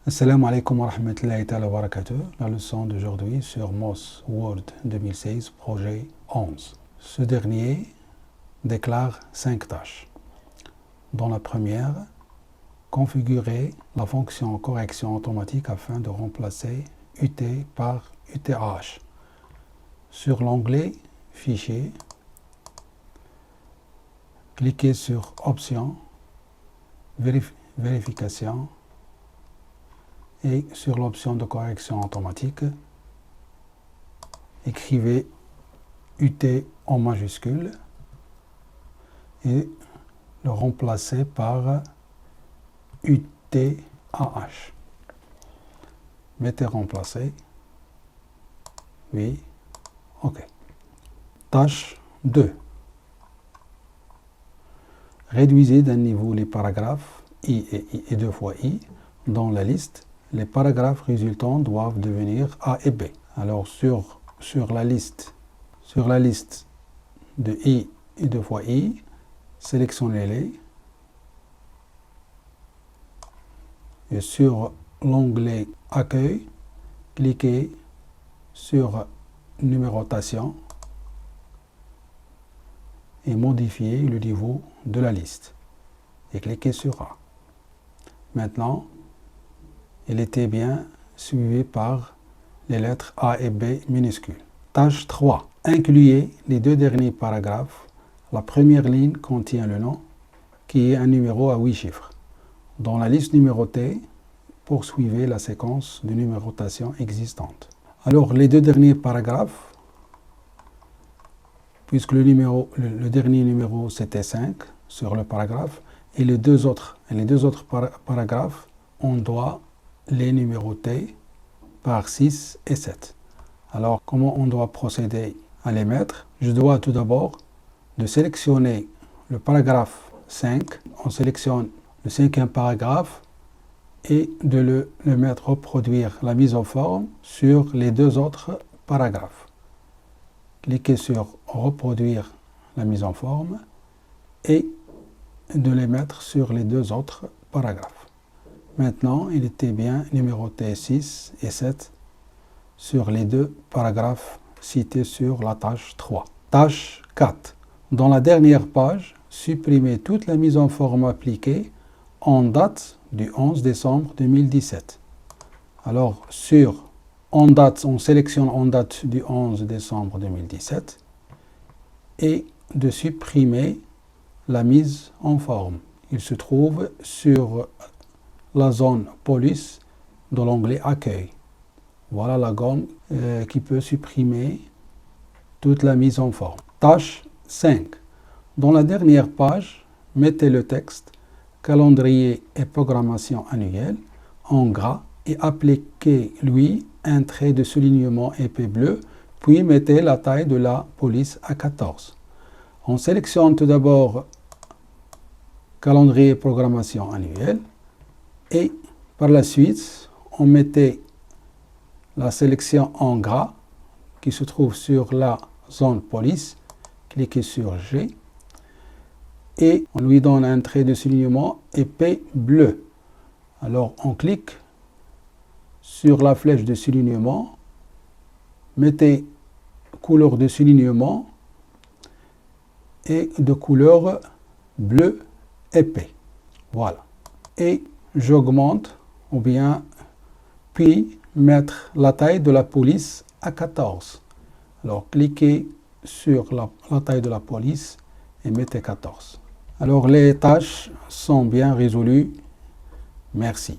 Assalamu alaikum wa rahmatullahi wa barakatuh. La leçon d'aujourd'hui sur MOS Word 2016, projet 11. Ce dernier déclare 5 tâches. Dans la première, configurer la fonction correction automatique afin de remplacer UT par UTH. Sur l'onglet Fichier, cliquez sur Options, Vérification et sur l'option de correction automatique, écrivez UT en majuscule et le remplacez par UTAH. Mettez remplacer. Oui. OK. Tâche 2. Réduisez d'un niveau les paragraphes I et 2 fois I dans la liste. Les paragraphes résultants doivent devenir A et B. Alors sur la liste de I et 2 fois I, sélectionnez-les et sur l'onglet Accueil, cliquez sur Numérotation et modifiez le niveau de la liste et cliquez sur A. Maintenant, il était bien suivi par les lettres A et B minuscules. Tâche 3. Incluez les 2 derniers paragraphes. La première ligne contient le nom, qui est un numéro à 8 chiffres. Dans la liste numérotée, poursuivez la séquence de numérotation existante. Alors, les 2 derniers paragraphes, puisque le dernier numéro c'était 5 sur le paragraphe, et les deux autres paragraphes, on doit les numéroter par 6 et 7. Alors, comment on doit procéder à les mettre? Je dois tout d'abord de sélectionner le paragraphe 5. On sélectionne le 5e paragraphe et de le mettre reproduire la mise en forme sur les 2 autres paragraphes. Cliquez sur reproduire la mise en forme et de les mettre sur les 2 autres paragraphes. Maintenant, il était bien numéroté 6 et 7 sur les 2 paragraphes cités sur la tâche 3. Tâche 4. Dans la dernière page, supprimez toute la mise en forme appliquée en date du 11 décembre 2017. Alors, on sélectionne en date du 11 décembre 2017 et de supprimer la mise en forme. Il se trouve sur la zone police dans l'onglet Accueil. Voilà la gomme qui peut supprimer toute la mise en forme. Tâche 5. Dans la dernière page, mettez le texte calendrier et programmation annuelle en gras et appliquez-lui un trait de soulignement épais bleu, puis mettez la taille de la police à 14. On sélectionne tout d'abord calendrier et programmation annuelle. Et par la suite, on mettait la sélection en gras qui se trouve sur la zone police. Cliquez sur G et on lui donne un trait de soulignement épais bleu. Alors on clique sur la flèche de soulignement, mettez couleur de soulignement et de couleur bleu épais. Voilà. Et j'augmente ou bien puis mettre la taille de la police à 14. Alors cliquez sur la taille de la police et mettez 14. Alors les tâches sont bien résolues. Merci.